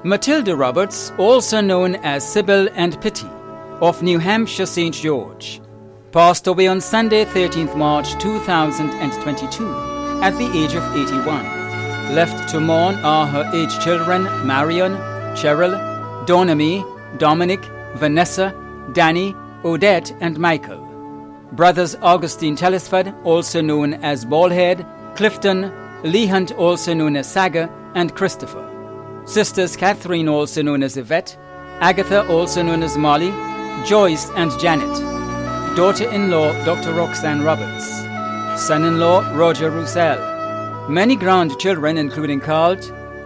Matilda Roberts, also known as Sybil and Pitty, of New Hampshire St. George, passed away on Sunday, 13th March 2022, at the age of 81. Left to mourn are her 8 children, Marion, Cheryl, Donamy, Dominic, Vanessa, Danny, Odette, and Michael. Brothers Augustine Telesford, also known as Baldhead, Clifton, Lee Hunt, also known as Saga, and Christopher. Sisters Catherine, also known as Yvette, Agatha, also known as Molly, Joyce, and Janet. Daughter-in-law Dr. Roxanne Roberts. Son-in-law Roger Roussel. Many grandchildren including Carl,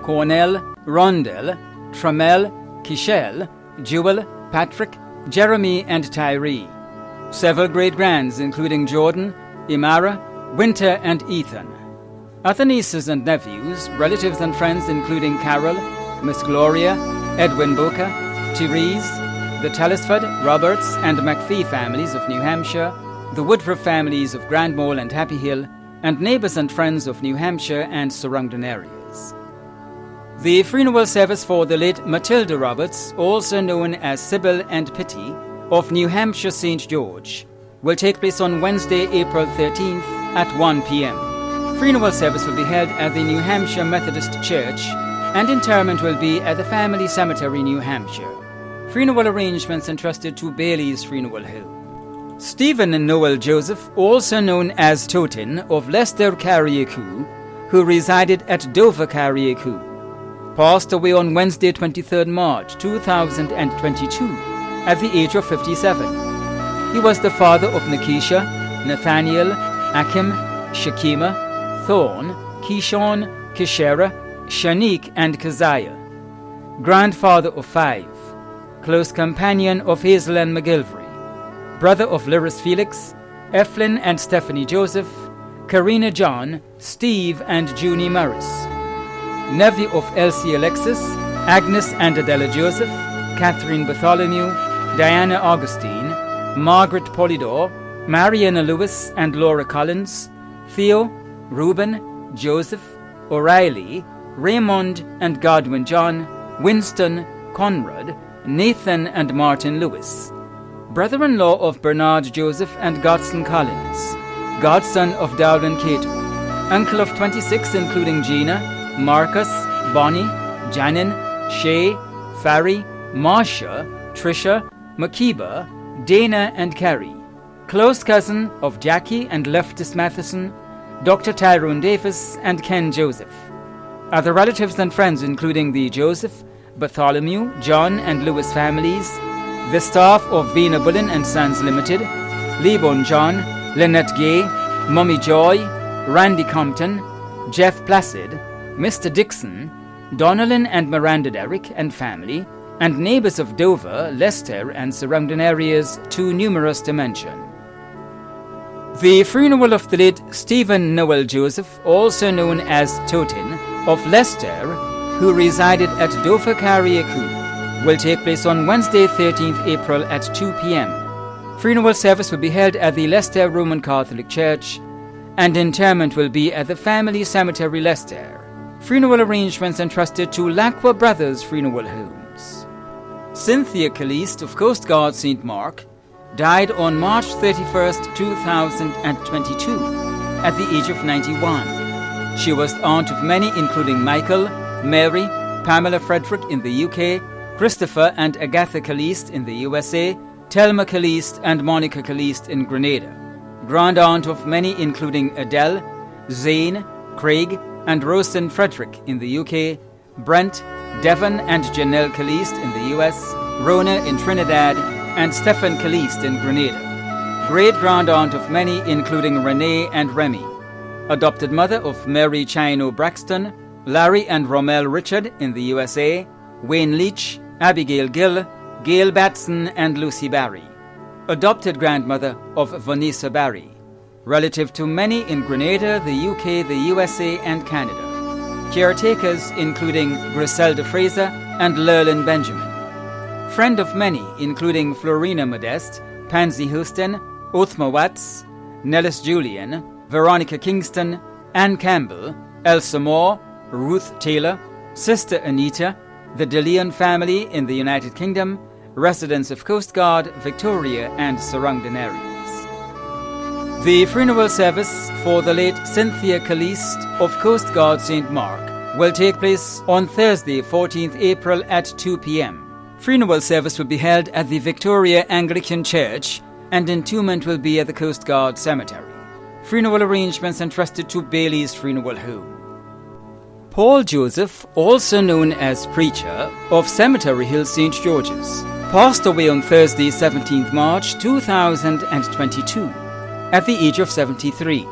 Cornell, Rondell, Tramel, Kishel, Jewel, Patrick, Jeremy, and Tyree. Several great-grands including Jordan, Imara, Winter, and Ethan. Other nieces and nephews, relatives and friends including Carol, Miss Gloria, Edwin Boca, Therese, the Telesford, Roberts, and McPhee families of New Hampshire, the Woodruff families of Grandmole and Happy Hill, and neighbors and friends of New Hampshire and surrounding areas. The funeral service for the late Matilda Roberts, also known as Sybil and Pitty, of New Hampshire St. George, will take place on Wednesday, April 13th at 1 p.m. Funeral service will be held at the New Hampshire Methodist Church, and interment will be at the Family Cemetery, New Hampshire. Funeral arrangements entrusted to Bailey's Funeral Home. Stephen and Noel Joseph, also known as Totin, of Leicester, Carriacou, who resided at Dover, Carriacou, passed away on Wednesday, 23rd March 2022, at the age of 57. He was the father of Nikisha, Nathaniel, Akim, Shakima, Thorn, Kishon, Kishera, Shanique, and Keziah. Grandfather of 5. Close companion of Hazel and McGilvery. Brother of Lyris Felix, Eflin and Stephanie Joseph, Karina John, Steve, and Junie Morris. Nephew of Elsie Alexis, Agnes and Adela Joseph, Catherine Bartholomew, Diana Augustine, Margaret Polydor, Mariana Lewis and Laura Collins, Theo, Reuben, Joseph, O'Reilly, Raymond and Godwin John, Winston, Conrad, Nathan and Martin Lewis. Brother-in-law of Bernard Joseph and Godson Collins. Godson of Darwin Cato. Uncle of 26 including Gina, Marcus, Bonnie, Janin, Shay, Farry, Marcia, Trisha, Makiba, Dana, and Carrie. Close cousin of Jackie and Leftis Matheson, Dr. Tyrone Davis, and Ken Joseph. Other relatives and friends including the Joseph, Bartholomew, John, and Lewis families, the staff of Vina Bullen and Sons Limited, Lebon John, Lynette Gay, Mummy Joy, Randy Compton, Jeff Placid, Mr. Dixon, Donnellan and Miranda Derrick and family, and neighbors of Dover, Leicester, and surrounding areas too numerous to mention. The funeral of the late Stephen Noel Joseph, also known as Totin, of Leicester, who resided at Dover, Carriacou, will take place on Wednesday, 13th April at 2 p.m. Funeral service will be held at the Leicester Roman Catholic Church, and interment will be at the Family Cemetery, Leicester. Funeral arrangements entrusted to Lacqua Brothers Funeral Homes. Cynthia Caliste of Coast Guard St. Mark died on March 31st, 2022, at the age of 91. She was the aunt of many including Michael, Mary, Pamela Frederick in the UK, Christopher and Agatha Caliste in the USA, Thelma Caliste and Monica Caliste in Grenada. Grand aunt of many including Adele, Zane, Craig, and Rosen Frederick in the UK, Brent, Devon and Janelle Caliste in the US, Rona in Trinidad, and Stephen Caliste in Grenada. Great-grand aunt of many including Renee and Remy. Adopted mother of Mary Chino Braxton, Larry and Romel Richard in the USA, Wayne Leach, Abigail Gill, Gail Batson, and Lucy Barry. Adopted grandmother of Vanessa Barry. Relative to many in Grenada, the UK, the USA, and Canada. Caretakers including Griselda Fraser and Lerlin Benjamin. Friend of many including Florina Modeste, Pansy Houston, Othma Watts, Nellis Julian, Veronica Kingston, Ann Campbell, Elsa Moore, Ruth Taylor, Sister Anita, the De Leon family in the United Kingdom, residents of Coast Guard, Victoria and surrounding areas. The funeral service for the late Cynthia Caliste of Coast Guard St. Mark will take place on Thursday, 14th April at 2 p.m. Funeral service will be held at the Victoria Anglican Church and entombment will be at the Coast Guard Cemetery. Funeral arrangements entrusted to Bailey's Funeral Home. Paul Joseph, also known as Preacher, of Cemetery Hill St. George's, passed away on Thursday, 17th March 2022, at the age of 73.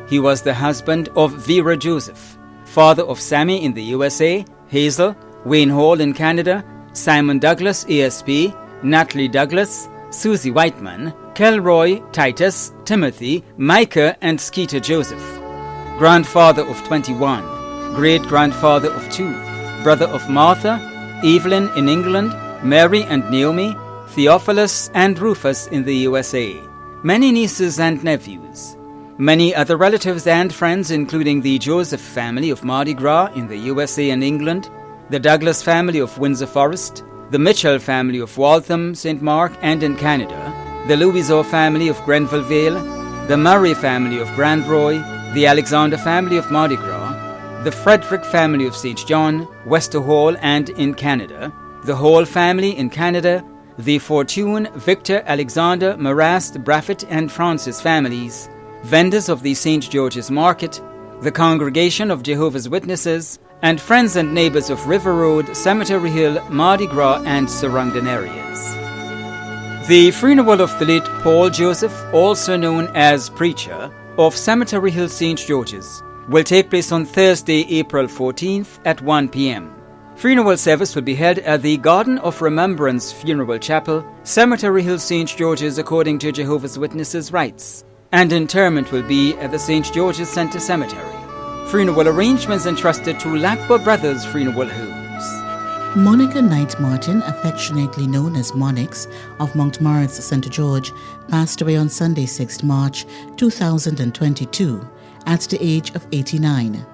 He was the husband of Vera Joseph, father of Sammy in the USA, Hazel, Wayne Hall in Canada, Simon Douglas, ASP, Natalie Douglas, Susie Whiteman, Kelroy, Titus, Timothy, Micah and Skeeter Joseph. Grandfather of 21, great-grandfather of 2, brother of Martha, Evelyn in England, Mary and Naomi, Theophilus and Rufus in the USA. Many nieces and nephews. Many other relatives and friends, including the Joseph family of Mardi Gras in the USA and England, the Douglas family of Windsor Forest, the Mitchell family of Waltham, St. Mark and in Canada, the Louisor family of Grenville Vale, the Murray family of Grand Roy, the Alexander family of Mardi Gras, the Frederick family of St. John, Wester Hall and in Canada, the Hall family in Canada, the Fortune, Victor, Alexander, Marast, Braffett and Francis families, vendors of the St. George's Market, the Congregation of Jehovah's Witnesses, and friends and neighbors of River Road, Cemetery Hill, Mardi Gras and surrounding areas. The funeral of the late Paul Joseph, also known as Preacher, of Cemetery Hill St. George's, will take place on Thursday, April 14th at 1 p.m. Funeral service will be held at the Garden of Remembrance Funeral Chapel, Cemetery Hill St. George's according to Jehovah's Witnesses' rites, and interment will be at the St. George's Centre Cemetery. Funeral arrangements entrusted to Lacqua Brothers Funeral Homes. Monica Knight Martin, affectionately known as Monix, of Montmoritz St. George, passed away on Sunday, 6th March 2022, at the age of 89.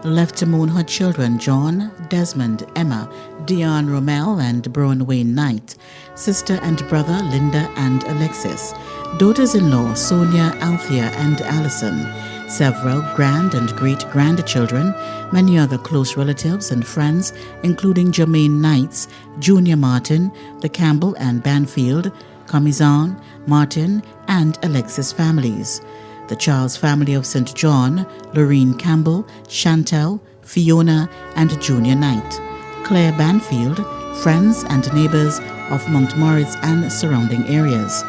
Left to mourn her children John, Desmond, Emma, Dion Rommel and Brown Wayne Knight, sister and brother Linda and Alexis, daughters-in-law Sonia, Althea and Allison, several grand and great-grandchildren, many other close relatives and friends, including Jermaine Knights, Junior Martin, the Campbell and Banfield, Comizan, Martin, and Alexis families, the Charles family of St. John, Lorraine Campbell, Chantel, Fiona, and Junior Knight, Claire Banfield, friends and neighbors of Montmoritz and surrounding areas.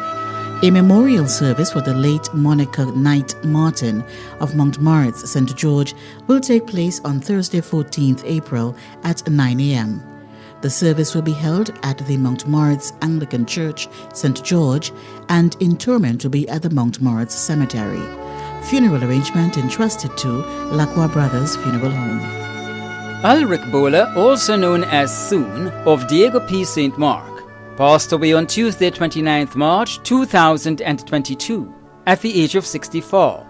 A memorial service for the late Monica Knight Martin of Montmoritz St. George will take place on Thursday, 14th April at 9 a.m. The service will be held at the Montmoritz Anglican Church, St. George, and interment will be at the Montmoritz Cemetery. Funeral arrangement entrusted to Lacqua Brothers Funeral Home. Ulrich Bowler, also known as Soon, of Diego P. St. Mark, passed away on Tuesday, 29th March 2022, at the age of 64.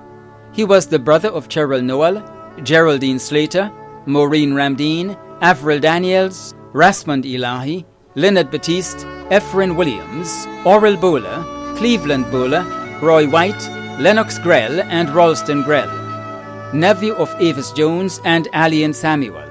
He was the brother of Cheryl Noel, Geraldine Slater, Maureen Ramdeen, Avril Daniels, Rasmond Elahi, Leonard Batiste, Ephraim Williams, Orel Bowler, Cleveland Bowler, Roy White, Lennox Grell and Ralston Grell, nephew of Avis Jones and Allian Samuel.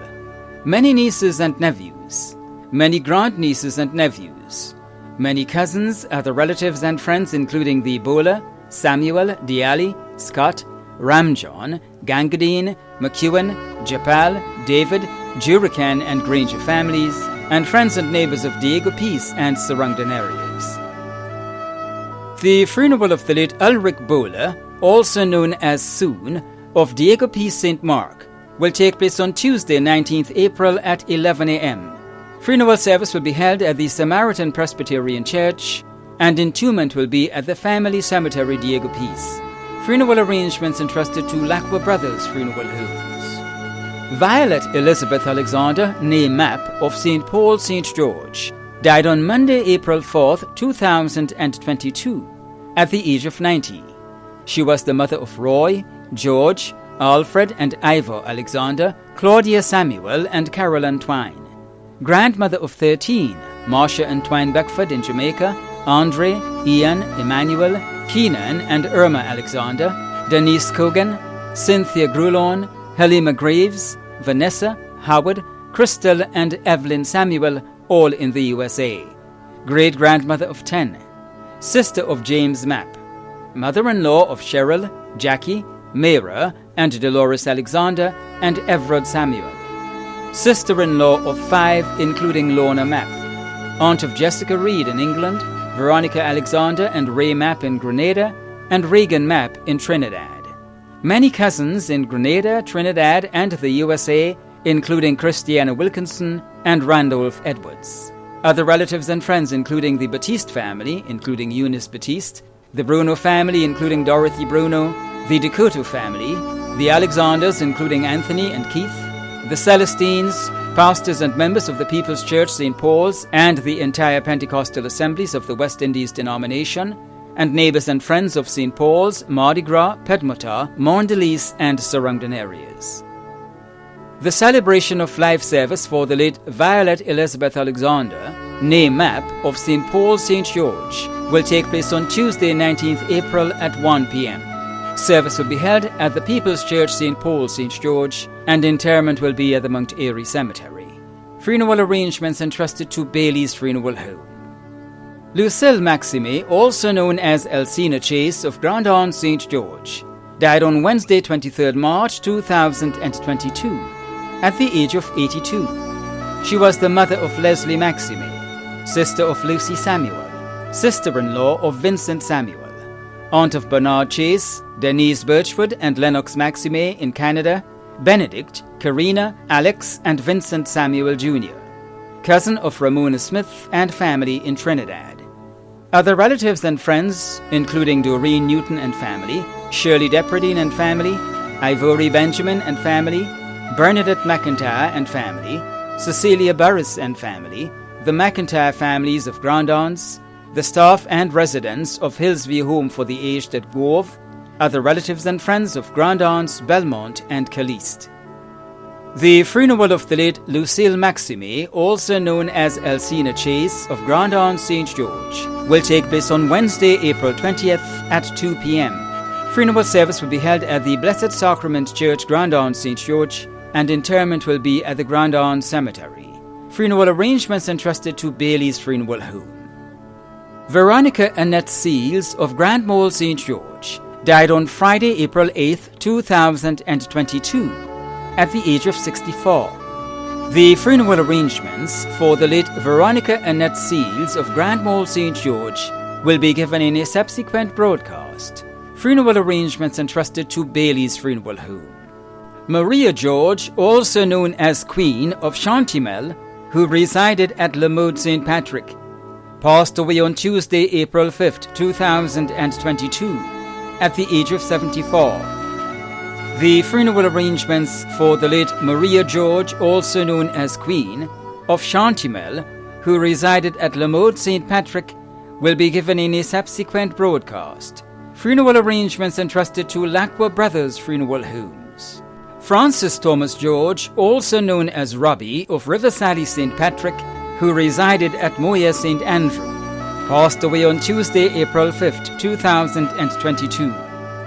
Many nieces and nephews, many grandnieces and nephews, many cousins, other relatives and friends including the Bowler, Samuel, Diali, Scott, Ramjohn, Gangadine, McEwen, Japal, David, Jurican and Granger families, and friends and neighbors of Diego Peace and surrounding areas. The funeral of the late Ulrich Bowler, also known as Soon, of Diego Peace St. Mark, will take place on Tuesday, 19th April at 11 a.m. Funeral service will be held at the Samaritan Presbyterian Church, and entombment will be at the Family Cemetery Diego Peace. Funeral arrangements entrusted to Lacqua Brothers Funeral Homes. Violet Elizabeth Alexander, née Mapp, of St. Paul, St. George, died on Monday, April 4th, 2022, at the age of 90. She was the mother of Roy, George, Alfred and Ivor Alexander, Claudia Samuel and Carol Twine. grandmother of 13, Marcia and Twine Beckford in Jamaica, Andre, Ian, Emmanuel, Keenan and Irma Alexander, Denise Cogan, Cynthia Grulon, Halima Graves, Vanessa, Howard, Crystal and Evelyn Samuel, all in the USA. Great-grandmother of 10, sister of James Mapp, mother-in-law of Cheryl, Jackie, Mayra and Dolores Alexander and Everard Samuel. Sister-in-law of 5, including Lorna Mapp, aunt of Jessica Reed in England, Veronica Alexander and Ray Mapp in Grenada, and Regan Mapp in Trinidad. Many cousins in Grenada, Trinidad, and the USA, including Christiana Wilkinson and Randolph Edwards. Other relatives and friends including the Batiste family, including Eunice Batiste, the Bruno family, including Dorothy Bruno, the Decoto family, the Alexanders, including Anthony and Keith, the Celestines, pastors and members of the People's Church St. Paul's and the entire Pentecostal Assemblies of the West Indies denomination, and neighbors and friends of St. Paul's, Mardi Gras, Pedmota, Mondelez, and surrounding areas. The celebration of life service for the late Violet Elizabeth Alexander, née Mapp, of St. Paul St. George, will take place on Tuesday, 19th April at 1 p.m. Service will be held at the People's Church St. Paul St. George, and interment will be at the Mount Airy Cemetery. Funeral arrangements entrusted to Bailey's Funeral Home. Lucille Maxime, also known as Elsina Chase of Grandon St. George, died on Wednesday, 23rd March 2022, at the age of 82. She was the mother of Leslie Maxime, sister of Lucy Samuel, sister-in-law of Vincent Samuel, aunt of Bernard Chase, Denise Birchwood and Lennox Maxime in Canada, Benedict, Karina, Alex, and Vincent Samuel Jr., cousin of Ramona Smith and family in Trinidad. Other relatives and friends, including Doreen Newton and family, Shirley Depredine and family, Ivory Benjamin and family, Bernadette McIntyre and family, Cecilia Burris and family, the McIntyre families of Grandons, the staff and residents of Hillsview Home for the Aged at Gove, other relatives and friends of Grandons, Belmont, and Caliste. The funeral of the late Lucille Maxime, also known as Elsina Chase of Grandon St. George, will take place on Wednesday, April 20th at 2 p.m. Funeral service will be held at the Blessed Sacrament Church, Grandon St. George, and interment will be at the Grandon Cemetery. Funeral arrangements entrusted to Bailey's Funeral Home. Veronica Annette Seals of Grand Mole St. George died on Friday, April 8th, 2022, at the age of 64. The funeral arrangements for the late Veronica Annette Seals of Grand Mole St. George will be given in a subsequent broadcast. Funeral arrangements entrusted to Bailey's Funeral Home. Maria George, also known as Queen of Chantimel, who resided at Le Mode St. Patrick, passed away on Tuesday, April 5th, 2022, at the age of 74. The funeral arrangements for the late Maria George, also known as Queen of Chantimel, who resided at Le Mode St. Patrick, will be given in a subsequent broadcast. Funeral arrangements entrusted to Lacqua Brothers Funeral Homes. Francis Thomas George, also known as Robbie of Riversally St. Patrick, who resided at Moya St. Andrew, passed away on Tuesday, April 5th, 2022,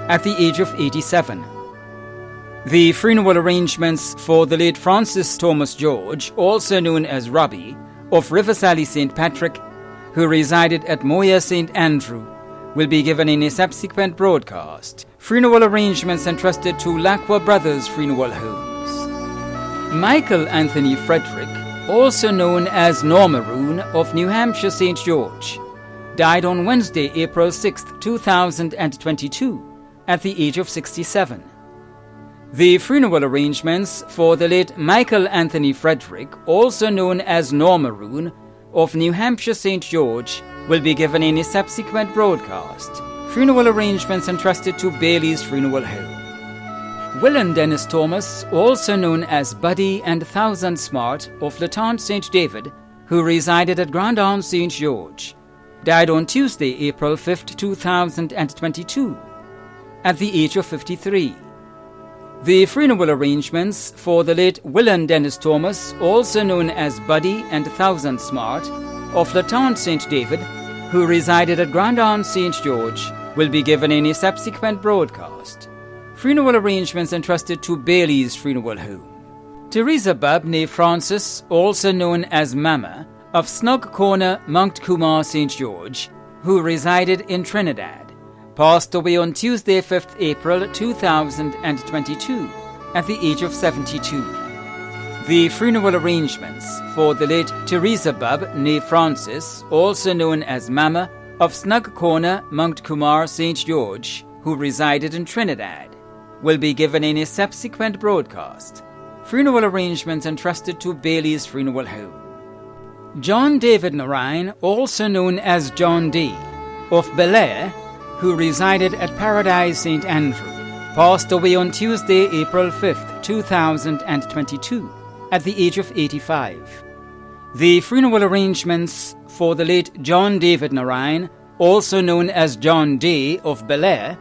at the age of 87. The funeral arrangements for the late Francis Thomas George, also known as Robbie, of Riversally St. Patrick, who resided at Moya St. Andrew, will be given in a subsequent broadcast. Funeral arrangements entrusted to Lacqua Brothers Funeral Homes. Michael Anthony Frederick, also known as Normaroon of New Hampshire St. George, died on Wednesday, April 6th, 2022, at the age of 67. The funeral arrangements for the late Michael Anthony Frederick, also known as Normaroon of New Hampshire St. George, will be given in a subsequent broadcast. Funeral arrangements entrusted to Bailey's Funeral Home. Will and Dennis Thomas, also known as Buddy and Thousand Smart of Latente St. David, who resided at Grandon St. George, died on Tuesday, April 5th, 2022, at the age of 53. The funeral arrangements for the late William Dennis Thomas, also known as Buddy and Thousand Smart, of Latente St. David, who resided at Grand Arms St. George, will be given in a subsequent broadcast. Funeral arrangements entrusted to Bailey's Funeral Home. Teresa Bubb née Francis, also known as Mama, of Snug Corner, Mount Kumar, St. George, who resided in Trinidad, passed away on Tuesday, 5th April 2022, at the age of 72. The funeral arrangements for the late Teresa Bubb née Francis, also known as Mama, of Snug Corner, Mount Kumar, St. George, who resided in Trinidad, will be given in a subsequent broadcast. Funeral arrangements entrusted to Bailey's Funeral Home. John David Narayan, also known as John D., of Belair, who resided at Paradise St. Andrew, passed away on Tuesday, April 5th, 2022, at the age of 85. The funeral arrangements for the late John David Narayan, also known as John Day of Belair,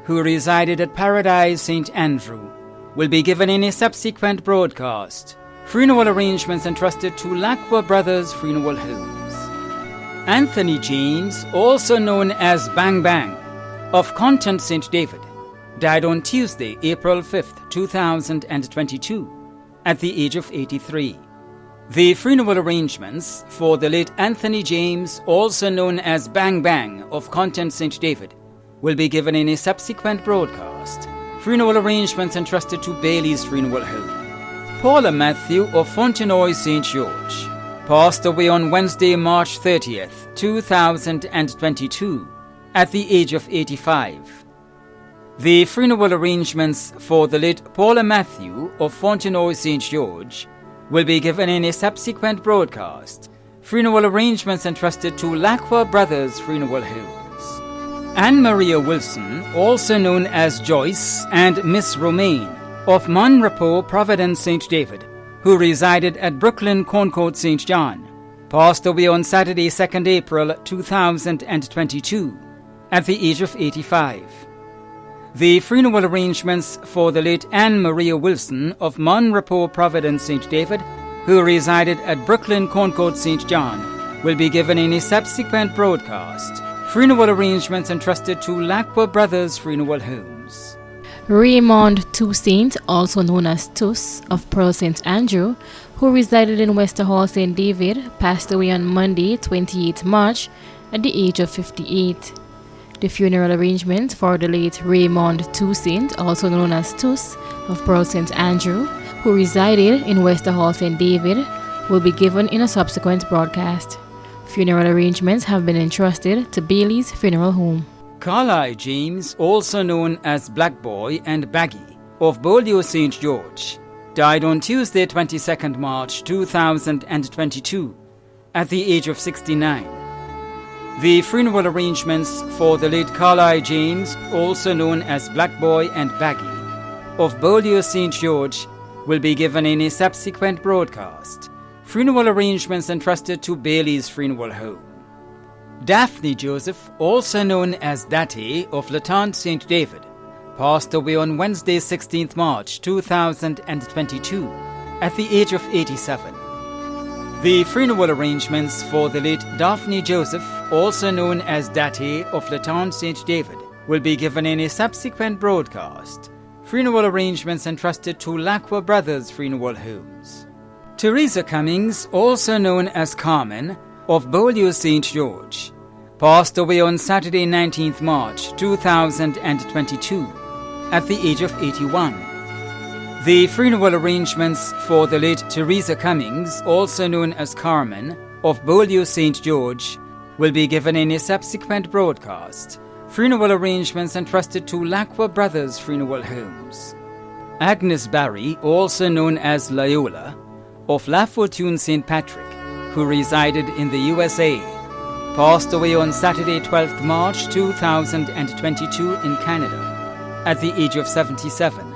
who resided at Paradise St. Andrew, will be given in a subsequent broadcast. Funeral arrangements entrusted to Lacqua Brothers Funeral Homes. Anthony James, also known as Bang Bang, of Content St. David, died on Tuesday, April 5th, 2022, at the age of 83. The funeral arrangements for the late Anthony James, also known as Bang Bang, of Content St. David, will be given in a subsequent broadcast. Funeral arrangements entrusted to Bailey's Funeral Home. Paula Matthew of Fontenoy St. George passed away on Wednesday, March 30th, 2022, at the age of 85. The funeral arrangements for the late Paula Matthew of Fontenoy St. George will be given in a subsequent broadcast. Funeral arrangements entrusted to Lacqua Brothers Funeral Homes. Anne Maria Wilson, also known as Joyce, and Miss Romaine of Mon Repos, Providence St. David, who resided at Brooklyn Concord St. John, passed away on Saturday, 2nd April 2022, at the age of 85. The funeral arrangements for the late Anne Maria Wilson of Mon Repos, Providence St. David, who resided at Brooklyn Concord St. John, will be given in a subsequent broadcast. Funeral arrangements entrusted to Lacqua Brothers Funeral Homes. Raymond Toussaint, also known as Tuss, of Pearl St. Andrew, who resided in Westerhall St. David, passed away on Monday, 28 March, at the age of 58. The funeral arrangements for the late Raymond Toussaint, also known as Tuss, of Pearl St. Andrew, who resided in Westerhall St. David, will be given in a subsequent broadcast. Funeral arrangements have been entrusted to Bailey's Funeral Home. Carlisle James, also known as Black Boy and Baggy, of Beaulieu St. George, died on Tuesday, 22nd March 2022, at the age of 69. The funeral arrangements for the late Carlisle James, also known as Black Boy and Baggy, of Beaulieu St. George, will be given in a subsequent broadcast. Funeral arrangements entrusted to Bailey's Funeral Home. Daphne Joseph, also known as Dati, of Latente St. David, passed away on Wednesday, 16th March 2022, at the age of 87. The funeral arrangements for the late Daphne Joseph, also known as Dati, of Latente St. David, will be given in a subsequent broadcast. Funeral arrangements entrusted to Lacqua Brothers Funeral Homes. Teresa Cummings, also known as Carmen, of Beaulieu St. George, passed away on Saturday, 19th March 2022, at the age of 81. The funeral arrangements for the late Teresa Cummings, also known as Carmen, of Beaulieu St. George, will be given in a subsequent broadcast. Funeral arrangements entrusted to Lacqua Brothers Funeral Homes. Agnes Barry, also known as Loyola, of La Fortune St. Patrick, who resided in the USA, passed away on Saturday, 12th March 2022 in Canada, at the age of 77.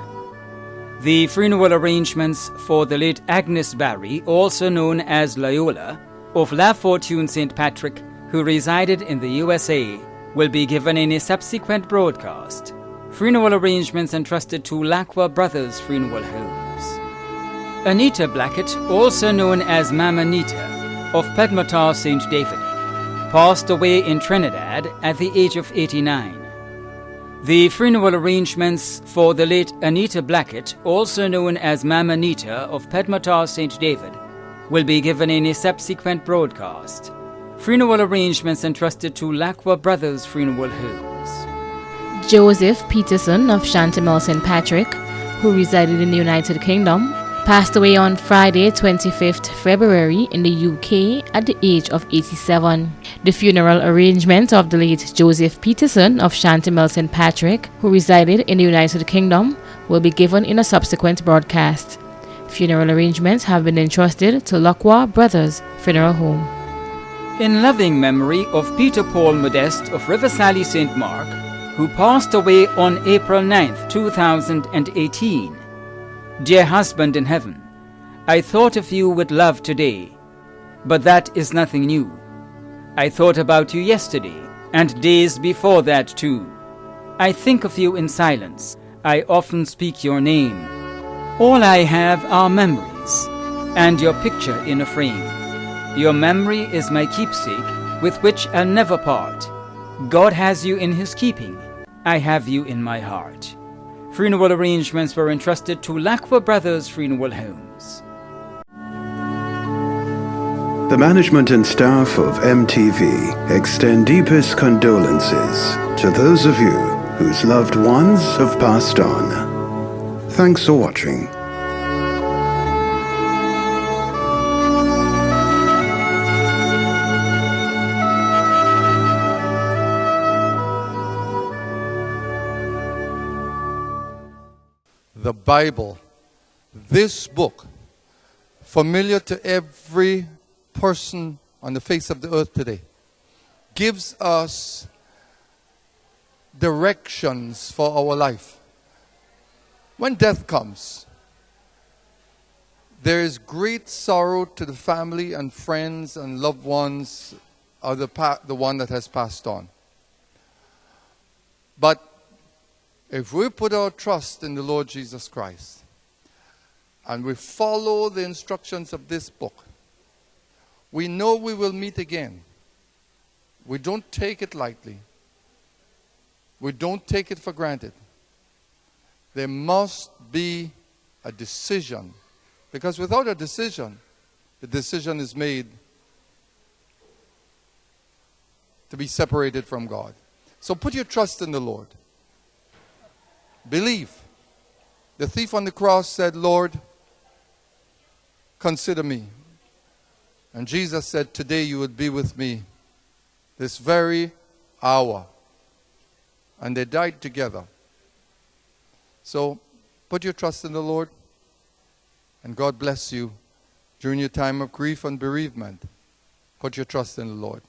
The funeral arrangements for the late Agnes Barry, also known as Loyola, of La Fortune St. Patrick, who resided in the USA, will be given in a subsequent broadcast. Funeral arrangements entrusted to Lacqua Brothers Funeral Homes. Anita Blackett, also known as Mama Nita, of Pedmotar, St. David, passed away in Trinidad at the age of 89. The funeral arrangements for the late Anita Blackett, also known as Mama Nita of Pedmotar, St. David, will be given in a subsequent broadcast. Funeral arrangements entrusted to Lacqua Brothers Funeral Homes. Joseph Peterson of Chantimel St. Patrick, who resided in the United Kingdom, passed away on Friday, 25th February in the UK at the age of 87. The funeral arrangement of the late Joseph Peterson of Chantimel St. Patrick, who resided in the United Kingdom, will be given in a subsequent broadcast. Funeral arrangements have been entrusted to Lacqua Brothers Funeral Home. In loving memory of Peter Paul Modeste of Riversally St. Mark, who passed away on April 9th, 2018. Dear husband in heaven, I thought of you with love today, but that is nothing new. I thought about you yesterday, and days before that too. I think of you in silence. I often speak your name. All I have are memories, and your picture in a frame. Your memory is my keepsake, with which I'll never part. God has you in his keeping. I have you in my heart. Funeral arrangements were entrusted to Lacqua Brothers Funeral Homes. The management and staff of MTV extend deepest condolences to those of you whose loved ones have passed on. Thanks for watching. The Bible, this book, familiar to every person on the face of the earth today, gives us directions for our life. When death comes, there is great sorrow to the family and friends and loved ones of the one that has passed on. But if we put our trust in the Lord Jesus Christ and we follow the instructions of this book, we know we will meet again. We don't take it lightly. We don't take it for granted. There must be a decision, because without a decision, the decision is made to be separated from God. So put your trust in the Lord. Believe. The thief on the cross said, Lord, consider me. And Jesus said, today you would be with me, this very hour. And they died together. So put your trust in the Lord, and God bless you during your time of grief and bereavement. Put your trust in the Lord.